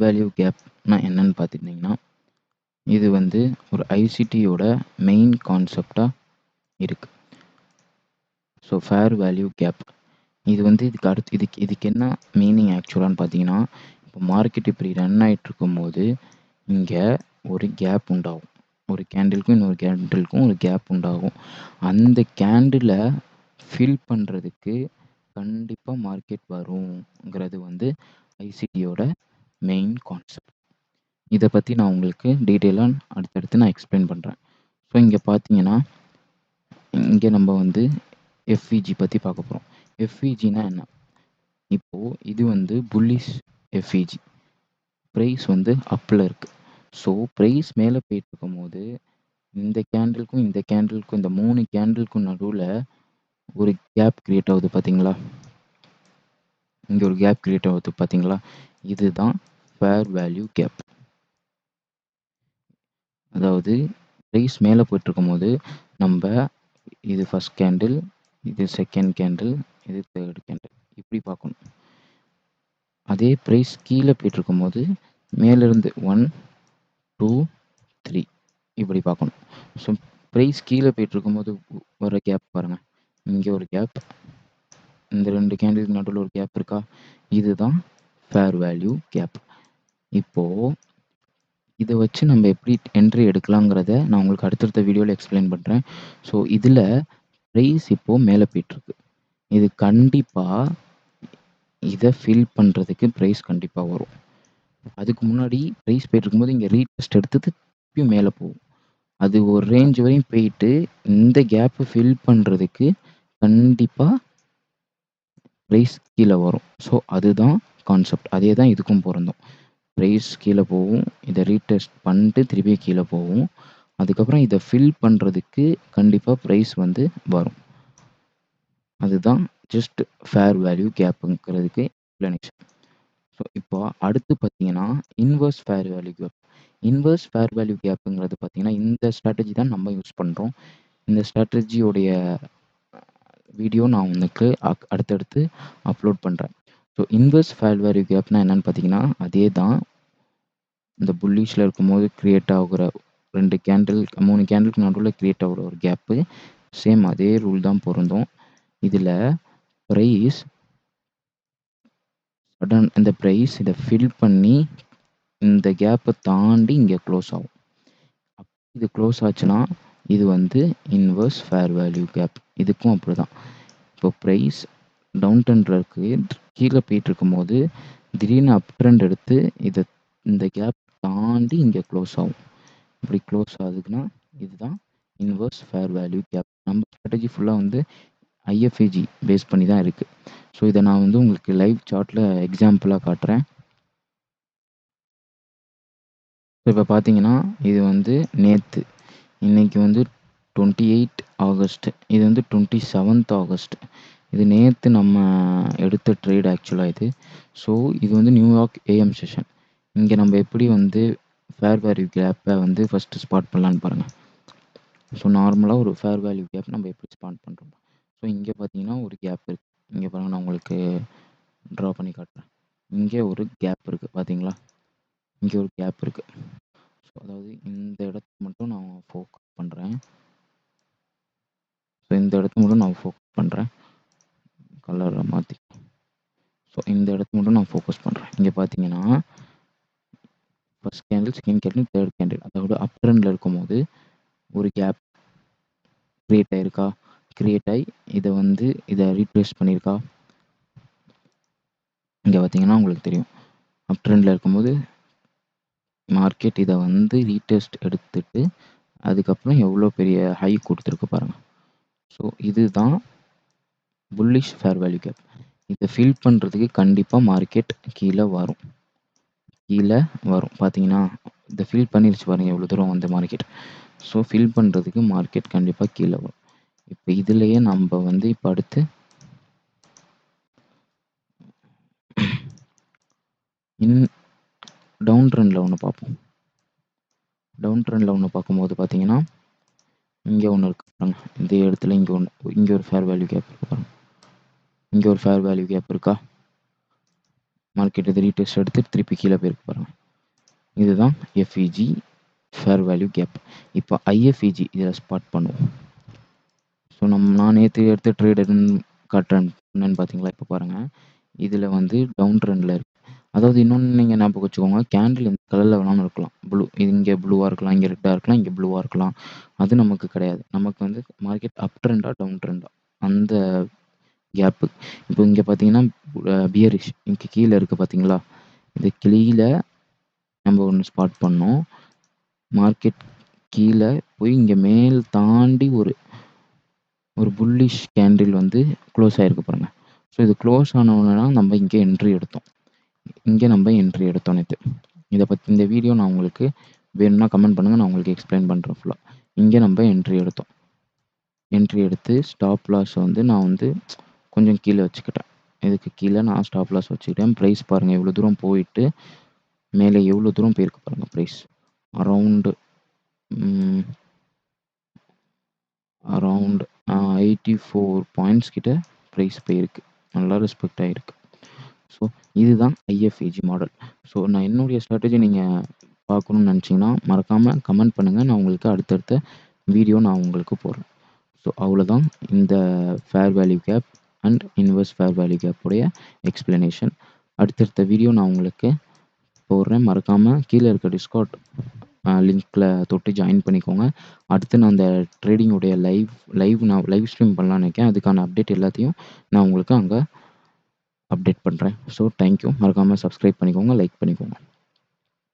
Value கேப்னா என்னன்னு பார்த்துட்டிங்கன்னா, இது வந்து ஒரு ஐசிடியோட மெயின் கான்செப்டாக இருக்குது. ஸோ ஃபேர் வேல்யூ கேப் இது வந்து இதுக்கு என்ன மீனிங் ஆக்சுவலான்னு பார்த்தீங்கன்னா, இப்போ மார்க்கெட் இப்படி ரன் ஆகிட்டு இருக்கும்போது இங்கே ஒரு கேப் உண்டாகும். ஒரு கேண்டிலுக்கும் இன்னொரு கேண்டிலுக்கும் ஒரு கேப் உண்டாகும். அந்த கேண்டிலை ஃபில் பண்ணுறதுக்கு கண்டிப்பாக மார்க்கெட் வருங்கிறது வந்து ஐசிடியோட மெயின் கான்செப்ட். இதை பற்றி நான் உங்களுக்கு டீட்டெயிலாக அடுத்தடுத்து நான் எக்ஸ்பிளைன் பண்ணுறேன். ஸோ இங்கே பார்த்தீங்கன்னா, இங்கே நம்ம வந்து எஃப்இஜி பற்றி பார்க்க போகிறோம். எஃப்இஜினா என்ன? இப்போது இது வந்து புல்லிஷ் எஃப்இஜி. ப்ரைஸ் வந்து அப்பில் இருக்குது. ஸோ ப்ரைஸ் மேலே போயிட்டு இருக்கும்போது இந்த கேண்டிலுக்கும் இந்த கேண்டிலுக்கும் இந்த 3 கேண்டிலுக்கும் நடுவில் ஒரு கேப் கிரியேட் ஆகுது பார்த்தீங்களா? இங்கே ஒரு கேப் கிரியேட் ஆகுது பார்த்தீங்களா? இதுதான் ஃபேர் வேல்யூ கேப். அதாவது ப்ரைஸ் மேலே போயிட்டு இருக்கும்போது நம்ம இது ஃபர்ஸ்ட் கேண்டில், இது செகண்ட் கேண்டில், இது தேர்ட் கேண்டில் இப்படி பார்க்கணும். அதே ப்ரைஸ் கீழே போயிட்டு இருக்கும்போது மேலேருந்து 1 2 3 இப்படி பார்க்கணும். ஸோ ப்ரைஸ் கீழே போயிட்டு இருக்கும்போது வர கேப் பாருங்கள். இங்கே ஒரு கேப், இந்த 2 கேண்டிலுக்கு நடுவில் ஒரு கேப் இருக்கா? இதுதான் ஃபேர் வேல்யூ கேப். இப்போது இதை வச்சு நம்ம எப்படி என்ட்ரி எடுக்கலாங்கிறத நான் உங்களுக்கு அடுத்தடுத்த வீடியோவில் எக்ஸ்பிளைன் பண்ணுறேன். ஸோ இதில் ப்ரைஸ் இப்போது மேலே போயிட்டுருக்கு. இது கண்டிப்பாக இதை ஃபில் பண்ணுறதுக்கு ப்ரைஸ் கண்டிப்பாக வரும். அதுக்கு முன்னாடி ப்ரைஸ் போயிட்டு இருக்கும்போது இங்கே ரீடெஸ்ட் எடுத்து திருப்பியும் மேலே போகும். அது ஒரு ரேஞ்ச் வரையும் போயிட்டு இந்த கேப்பை ஃபில் பண்ணுறதுக்கு கண்டிப்பாக ப்ரைஸ் கீழே வரும். ஸோ அதுதான் கான்செப்ட். அதே தான் இதுக்கும் பொருந்தும். ப்ரைஸ் கீழே போகும், இதை ரீடெஸ்ட் பண்ணிட்டு திருப்பி கீழே போகும். அதுக்கப்புறம் இதை ஃபில் பண்ணுறதுக்கு கண்டிப்பாக ப்ரைஸ் வந்து வரும். அதுதான் ஜஸ்ட் ஃபேர் வேல்யூ கேப்புங்கிறதுக்கு எக்ஸ்ப்ளனேஷன். ஸோ இப்போ அடுத்து பார்த்தீங்கன்னா inverse fair value gap. Inverse fair value கேப்புங்கிறது பார்த்தீங்கன்னா இந்த ஸ்ட்ராட்டஜி தான் நம்ம யூஸ் பண்ணுறோம். இந்த ஸ்ட்ராட்டஜியோடைய வீடியோ நான் உங்களுக்கு அடுத்தடுத்து அப்லோட் பண்ணுறேன். ஸோ இன்வெர்ஸ் ஃபேர் வேல்யூ கேப்னா என்னென்னு பார்த்தீங்கன்னா அதே தான் இந்த புல்லிஷில் இருக்கும்போது க்ரியேட் ஆகிற 3 கேண்டிலுக்கு நடுவில் க்ரியேட் ஆகிற ஒரு கேப்பு. சேம் அதே ரூல் தான் பொருந்தும். இதில் ப்ரைஸ் இந்த ப்ரைஸ் இதை ஃபில் பண்ணி இந்த கேப்பை தாண்டி இங்கே க்ளோஸ் ஆகும். இது க்ளோஸ் ஆச்சுன்னா இது வந்து இன்வெர்ஸ் ஃபேர் வேல்யூ கேப். இதுக்கும் அப்படி தான். இப்போ ப்ரைஸ் டவுன் ட்ரெண்டில் இருக்குது, கீழே போயிட்டு இருக்கும்போது திடீர்னு அப் ட்ரெண்ட் எடுத்து இந்த கேப் தாண்டி இங்கே க்ளோஸ் ஆகும். இப்படி க்ளோஸ் ஆகுதுன்னா இதுதான் இன்வெர்ஸ் ஃபேர் வேல்யூ கேப். நம்ம ஸ்ட்ராட்டஜி ஃபுல்லாக வந்து ஐஎஃப்ஏஜி பேஸ் பண்ணி தான் இருக்குது. ஸோ இதை நான் வந்து உங்களுக்கு லைவ் சார்ட்டில் எக்ஸாம்பிளாக காட்டுறேன். இப்போ பார்த்தீங்கன்னா இது வந்து நேற்று, இன்றைக்கி வந்து 28 ஆகஸ்ட், இது வந்து 27 ஆகஸ்ட். இது நேற்று நம்ம எடுத்த ட்ரேட் ஆக்சுவலாக இது. ஸோ இது வந்து நியூயார்க் ஏஎம் செஷன். இங்கே நம்ம எப்படி வந்து ஃபேர் வேல்யூ கேப்பை வந்து ஃபஸ்ட்டு ஸ்பாட் பண்ணலான்னு பாருங்கள். ஸோ நார்மலாக ஒரு ஃபேர் வேல்யூ கேப் நம்ம எப்படி ஸ்பாட் பண்ணுறோம். ஸோ இங்கே பார்த்தீங்கன்னா ஒரு கேப் இருக்குது. இங்கே பாருங்கள், நான் உங்களுக்கு ட்ரா பண்ணி காட்டுறேன். இங்கே ஒரு கேப் இருக்குது பார்த்தீங்களா? இங்கே ஒரு கேப் இருக்குது. ஸோ அதாவது இந்த இடத்த மட்டும் நான் ஃபோக்கஸ் பண்ணுறேன். ஸோ இந்த இடத்த மட்டும் நான் ஃபோக்கஸ் பண்ணுறேன். கலரை மாற்றி. ஸோ இந்த இடத்த மட்டும் நான் ஃபோக்கஸ் பண்ணுறேன். இங்கே பார்த்தீங்கன்னா first candle, second candle, third candle, அதாவது அப் ட்ரெண்டில் இருக்கும்போது ஒரு கேப் க்ரியேட் ஆகிருக்கா? க்ரியேட் ஆகி இதை ரீப்ளேஸ் பண்ணியிருக்கா? இங்கே பார்த்தீங்கன்னா உங்களுக்கு தெரியும், அப் ட்ரெண்டில் இருக்கும்போது மார்க்கெட் இதை வந்து ரீடெஸ்ட் எடுத்துட்டு அதுக்கப்புறம் எவ்வளோ பெரிய ஹை கொடுத்துருக்கு பாருங்கள். ஸோ இதுதான் புல்லிஷ் ஃபேர் வேல்யூ கேப். இதை ஃபில் பண்ணுறதுக்கு கண்டிப்பாக மார்க்கெட் கீழே வரும். பார்த்தீங்கன்னா இதை ஃபில் பண்ணிருச்சு பாருங்கள் எவ்வளோ தூரம் வந்து மார்க்கெட். ஸோ ஃபில் பண்ணுறதுக்கு மார்க்கெட் கண்டிப்பாக கீழே வரும். இப்போ இதுலேயே நம்ம வந்து இப்போ அடுத்து டவுன் ட்ரெண்டில் ஒன்று பார்ப்போம். டவுன் ட்ரெண்டில் ஒன்று பார்க்கும்போது பார்த்தீங்கன்னா இங்கே ஒன்று இருக்குது பாருங்கள். இந்த இடத்துல இங்கே ஒரு ஃபேர் வேல்யூ கேப் இருக்குது பாருங்கள். இங்கே ஒரு ஃபேர் வேல்யூ கேப் இருக்கா? மார்க்கெட் இது ரீடெஸ்ட் எடுத்து திருப்பி கீழே போயிருக்கு பாருங்கள். இதுதான் எஃப்இஜி ஃபேர் வேல்யூ கேப். இப்போ ஐஎஃப்இஜி இதில் ஸ்பாட் பண்ணுவோம். ஸோ நான் நேற்று எடுத்த ட்ரேடுன்னு காட்டுறேன் என்னன்னு பார்த்தீங்களா? இப்போ பாருங்கள், இதில் வந்து டவுன் ட்ரெண்டில் இருக்குது. அதாவது இன்னொன்று நீங்கள் ஞாபகம் வச்சுக்கோங்க, கேண்டில் எந்த கலரில் வேணாலும் இருக்கலாம். ப்ளூ, இது இங்கே ப்ளூவாக இருக்கலாம், இங்கே ரெட்டாக இருக்கலாம், இங்கே ப்ளூவாக இருக்கலாம். அது நமக்கு கிடையாது. நமக்கு வந்து மார்க்கெட் அப் ட்ரெண்டா டவுன் ட்ரெண்டா அந்த கேப்பு. இப்போ இங்கே பார்த்தீங்கன்னா பியரிஷ் இங்கே கீழே இருக்குது பார்த்தீங்களா? இது கீழே நம்ம ஒன்று ஸ்பாட் பண்ணோம். மார்க்கெட் கீழே போய் இங்கே மேல் தாண்டி ஒரு புல்லிஷ் கேண்டில் வந்து க்ளோஸ் ஆகிருக்கு பாருங்கள். ஸோ இது க்ளோஸ் ஆனவுடனே நம்ம இங்கே என்ட்ரி எடுத்தோம். நேற்று இதை பற்றி இந்த வீடியோ நான் உங்களுக்கு வேணும்னா கமெண்ட் பண்ணுங்கள், நான் உங்களுக்கு எக்ஸ்பிளைன் பண்ணுறேன் ஃபுல்லாக. இங்கே நம்ம என்ட்ரி எடுத்து ஸ்டாப் லாஸ் வந்து நான் வந்து கொஞ்சம் கீழே வச்சுக்கிட்டேன். இதுக்கு கீழே நான் ஸ்டாப் லாஸ் வச்சுக்கிட்டேன். ப்ரைஸ் பாருங்கள் எவ்வளோ தூரம் போயிட்டு மேலே எவ்வளோ தூரம் போயிருக்கு பாருங்கள். ப்ரைஸ் அரவுண்டு 84 பாயிண்ட்ஸ் கிட்ட ப்ரைஸ் போயிருக்கு. நல்லா ரெஸ்பெக்ட் ஆகிருக்கு. ஸோ இதுதான் ஐஎஃப்இஜி மாடல். ஸோ நான் என்னுடைய ஸ்ட்ராட்டஜி நீங்கள் பார்க்கணுன்னு நினச்சிங்கன்னா மறக்காமல் கமெண்ட் பண்ணுங்கள். நான் உங்களுக்கு அடுத்தடுத்த வீடியோ நான் உங்களுக்கு போடுறேன். ஸோ அவ்வளோதான் இந்த fair value gap and inverse fair value கேப்புடைய எக்ஸ்ப்ளனேஷன். அடுத்தடுத்த வீடியோ நான் உங்களுக்கு போடுறேன். மறக்காமல் கீழே இருக்க டிஸ்கார்ட் லிங்க்கில் தொட்டு ஜாயின் பண்ணிக்கோங்க. அடுத்து நான் அந்த ட்ரேடிங்குடைய லைவ் ஸ்ட்ரீம் பண்ணலான்னு நினைக்கிறேன். அதுக்கான அப்டேட் எல்லாத்தையும் நான் உங்களுக்கு அங்கே அப்டேட் பண்ணுறேன். So thank you. மறக்காமல் சப்ஸ்கிரைப் பண்ணிக்கோங்க, லைக் பண்ணிக்கோங்க.